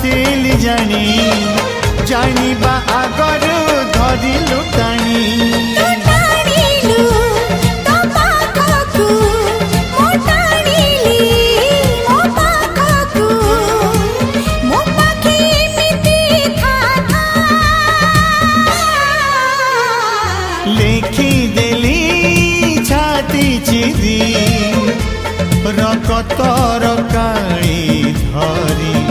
खोजिली जानी जानिबा आगरु धरिलु टाणी लेखी देली छाती चिरी रकतर काली धरी